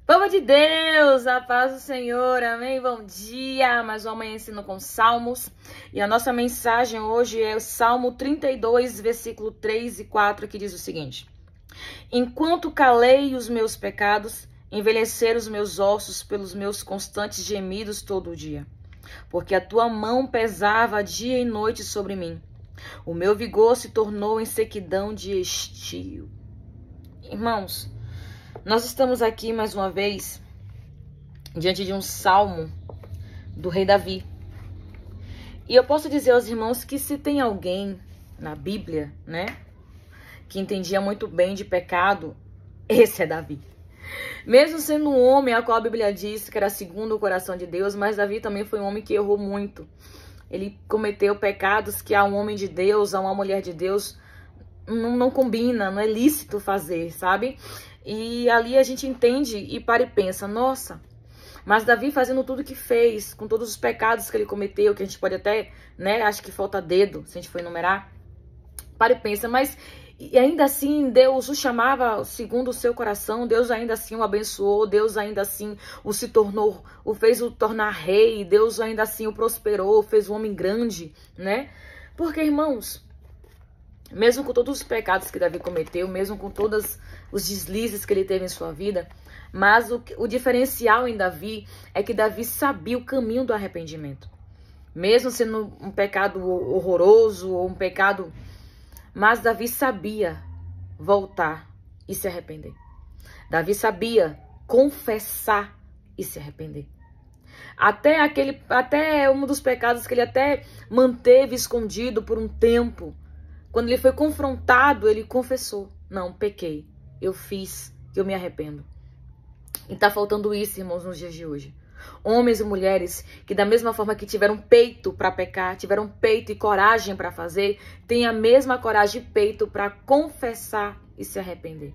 Povo de Deus, a paz do Senhor, amém? Bom dia, mais um amanhecendo com Salmos. E a nossa mensagem hoje é o Salmo 32, versículo 3 e 4, que diz o seguinte: Enquanto calei os meus pecados, envelheceram os meus ossos pelos meus constantes gemidos todo o dia. Porque a tua mão pesava dia e noite sobre mim. O meu vigor se tornou em sequidão de estio. Irmãos, nós estamos aqui mais uma vez diante de um salmo do rei Davi. E eu posso dizer aos irmãos que se tem alguém na Bíblia, né, que entendia muito bem de pecado, esse é Davi. Mesmo sendo um homem a qual a Bíblia diz que era segundo o coração de Deus, mas Davi também foi um homem que errou muito. Ele cometeu pecados que a um homem de Deus, a uma mulher de Deus, não combina, não é lícito fazer, sabe? E ali a gente entende e para e pensa, nossa, mas Davi fazendo tudo que fez, com todos os pecados que ele cometeu, que a gente pode até, né, acho que falta dedo, se a gente for enumerar, para e pensa, mas e ainda assim Deus o chamava segundo o seu coração, Deus ainda assim o abençoou, Deus ainda assim o fez o tornar rei, Deus ainda assim o prosperou, fez um homem grande, né? Porque, irmãos, mesmo com todos os pecados que Davi cometeu, mesmo com todos os deslizes que ele teve em sua vida, mas o diferencial em Davi é que Davi sabia o caminho do arrependimento. Mesmo sendo um pecado horroroso ou um pecado, mas Davi sabia voltar e se arrepender. Davi sabia confessar e se arrepender. Até um dos pecados que ele até manteve escondido por um tempo, quando ele foi confrontado, ele confessou. Não, pequei. Eu fiz. Eu me arrependo. E tá faltando isso, irmãos, nos dias de hoje. Homens e mulheres que da mesma forma que tiveram peito para pecar, tiveram peito e coragem para fazer, têm a mesma coragem e peito para confessar e se arrepender.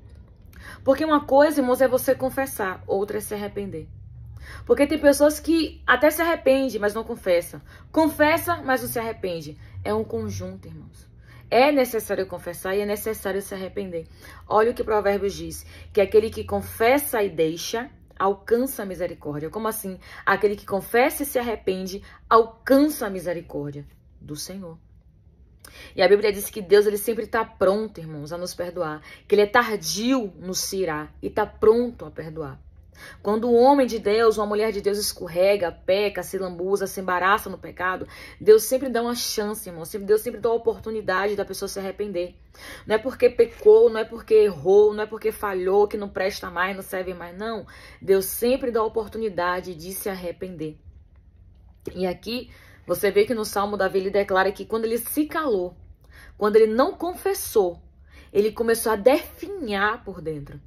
Porque uma coisa, irmãos, é você confessar, outra é se arrepender. Porque tem pessoas que até se arrependem, mas não confessam. Confessa, mas não se arrepende. É um conjunto, irmãos. É necessário confessar e é necessário se arrepender. Olha o que Provérbios diz, que aquele que confessa e deixa, alcança a misericórdia. Como assim? Aquele que confessa e se arrepende, alcança a misericórdia do Senhor. E a Bíblia diz que Deus ele sempre está pronto, irmãos, a nos perdoar. Que ele é tardio no se irar e está pronto a perdoar. Quando um homem de Deus, uma mulher de Deus escorrega, peca, se lambuza, se embaraça no pecado, Deus sempre dá uma chance, irmão. Deus sempre dá a oportunidade da pessoa se arrepender. Não é porque pecou, não é porque errou, não é porque falhou, que não presta mais, não serve mais, não. Deus sempre dá a oportunidade de se arrepender. E aqui, você vê que no Salmo Davi ele declara que quando ele se calou, quando ele não confessou, ele começou a definhar por dentro.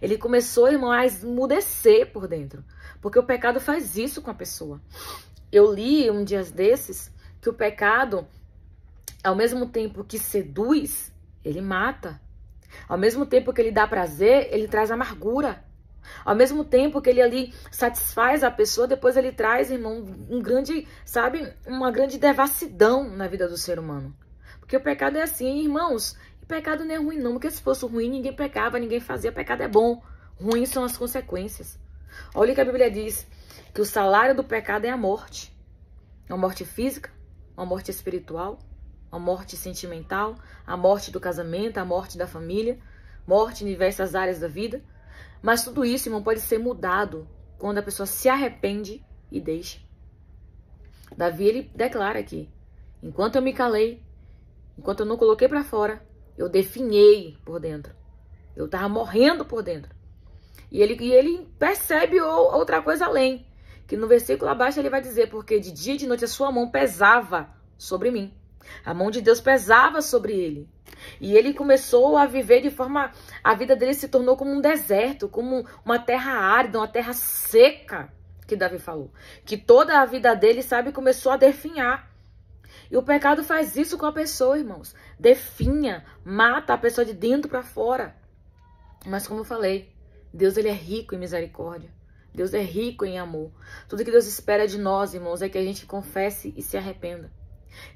Ele começou, irmão, a esmurecer por dentro. Porque o pecado faz isso com a pessoa. Eu li um dia desses que o pecado, ao mesmo tempo que seduz, ele mata. Ao mesmo tempo que ele dá prazer, ele traz amargura. Ao mesmo tempo que ele ali satisfaz a pessoa, depois ele traz, irmão, uma grande devassidão na vida do ser humano. Porque o pecado é assim, irmãos. Pecado não é ruim não, porque se fosse ruim ninguém pecava, ninguém fazia, pecado é bom. Ruim são as consequências. Olha o que a Bíblia diz, que o salário do pecado é a morte. Uma morte física, uma morte espiritual, uma morte sentimental, a morte do casamento, a morte da família, morte em diversas áreas da vida. Mas tudo isso, irmão, pode ser mudado quando a pessoa se arrepende e deixa. Davi, ele declara aqui, enquanto eu me calei, enquanto eu não coloquei para fora, eu definhei por dentro. Eu tava morrendo por dentro. E ele percebe outra coisa além. Que no versículo abaixo ele vai dizer, porque de dia e de noite a sua mão pesava sobre mim. A mão de Deus pesava sobre ele. E ele começou a viver de forma... A vida dele se tornou como um deserto, como uma terra árida, uma terra seca, que Davi falou. Que toda a vida dele, começou a definhar. E o pecado faz isso com a pessoa, irmãos. Definha, mata a pessoa de dentro para fora. Mas como eu falei, Deus ele é rico em misericórdia. Deus é rico em amor. Tudo que Deus espera de nós, irmãos, é que a gente confesse e se arrependa.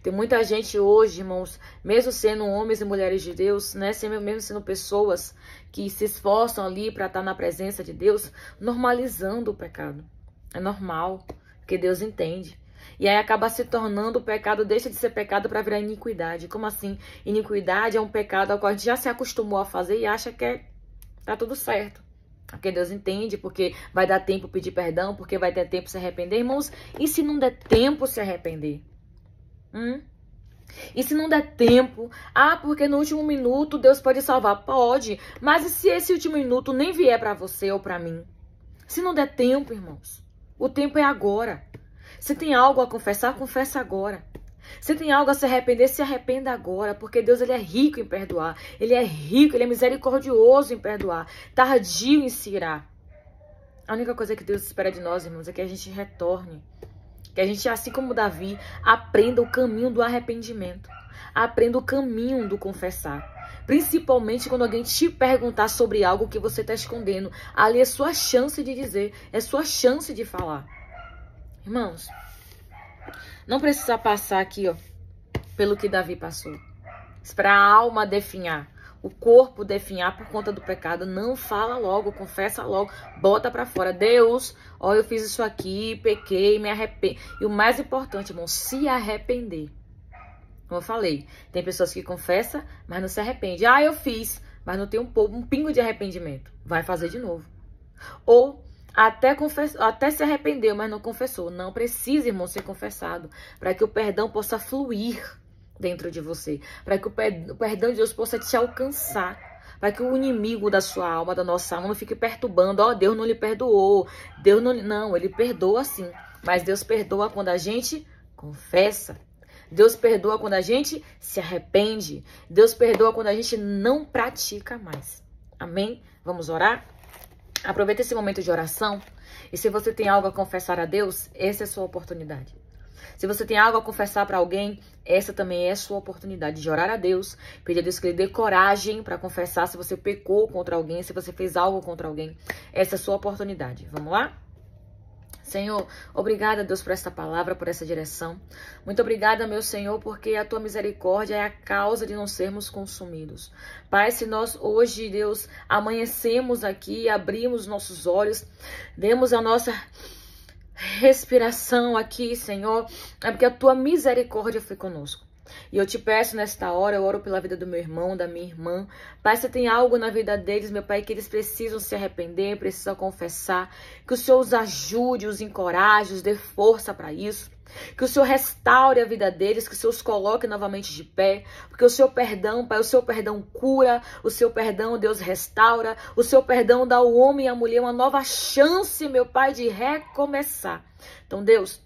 Tem muita gente hoje, irmãos, mesmo sendo homens e mulheres de Deus, né, mesmo sendo pessoas que se esforçam ali para estar na presença de Deus, normalizando o pecado. É normal, porque Deus entende. E aí acaba se tornando o pecado, deixa de ser pecado para virar iniquidade. Como assim? Iniquidade é um pecado ao qual a gente já se acostumou a fazer e acha que tá tudo certo. Porque Deus entende, porque vai dar tempo pedir perdão, porque vai ter tempo se arrepender. Irmãos, e se não der tempo se arrepender? E se não der tempo? Ah, porque no último minuto Deus pode salvar. Pode, mas e se esse último minuto nem vier para você ou para mim? Se não der tempo, irmãos, o tempo é agora. Se tem algo a confessar, confessa agora. Se tem algo a se arrepender, se arrependa agora, porque Deus, ele é rico em perdoar. Ele é rico, ele é misericordioso em perdoar, tardio em se irar. A única coisa que Deus espera de nós, irmãos, é que a gente retorne. Que a gente, assim como Davi, aprenda o caminho do arrependimento. Aprenda o caminho do confessar. Principalmente quando alguém te perguntar sobre algo que você está escondendo. Ali é sua chance de dizer, é sua chance de falar. Irmãos, não precisa passar aqui, ó, pelo que Davi passou. Esperar a alma definhar, o corpo definhar por conta do pecado. Não fala logo, confessa logo, bota pra fora. Deus, ó, eu fiz isso aqui, pequei, me arrependo. E o mais importante, irmão, se arrepender. Como eu falei, tem pessoas que confessam, mas não se arrependem. Ah, eu fiz, mas não tem um pingo de arrependimento. Vai fazer de novo. Ou até se arrependeu, mas não confessou. Não precisa, irmão, ser confessado, para que o perdão possa fluir dentro de você, para que o perdão de Deus possa te alcançar, para que o inimigo da sua alma, da nossa alma, não fique perturbando. Ó, Deus não lhe perdoou, Deus não, ele perdoa sim, mas Deus perdoa quando a gente confessa. Deus perdoa quando a gente se arrepende. Deus perdoa quando a gente não pratica mais. Amém? Vamos orar? Aproveita esse momento de oração. E se você tem algo a confessar a Deus, essa é a sua oportunidade. Se você tem algo a confessar para alguém, essa também é a sua oportunidade de orar a Deus, pedir a Deus que lhe dê coragem para confessar se você pecou contra alguém, se você fez algo contra alguém. Essa é a sua oportunidade. Vamos lá? Senhor, obrigada, Deus, por esta palavra, por essa direção. Muito obrigada, meu Senhor, porque a tua misericórdia é a causa de não sermos consumidos. Pai, se nós hoje, Deus, amanhecemos aqui, abrimos nossos olhos, demos a nossa respiração aqui, Senhor, é porque a tua misericórdia foi conosco. E eu te peço nesta hora, eu oro pela vida do meu irmão, da minha irmã. Pai, se tem algo na vida deles, meu Pai, que eles precisam se arrepender, precisam confessar, que o Senhor os ajude, os encoraje, os dê força para isso. Que o Senhor restaure a vida deles, que o Senhor os coloque novamente de pé. Porque o seu perdão, Pai, o seu perdão cura, o seu perdão, Deus, restaura. O seu perdão dá ao homem e à mulher uma nova chance, meu Pai, de recomeçar. Então, Deus,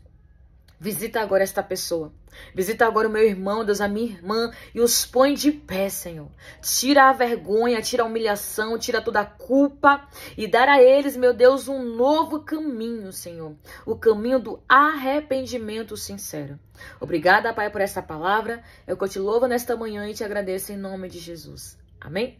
visita agora esta pessoa. Visita agora o meu irmão, Deus, a minha irmã, e os põe de pé, Senhor. Tira a vergonha, tira a humilhação, tira toda a culpa e dar a eles, meu Deus, um novo caminho, Senhor. O caminho do arrependimento sincero. Obrigada, Pai, por essa palavra. Eu te louvo nesta manhã e te agradeço em nome de Jesus. Amém?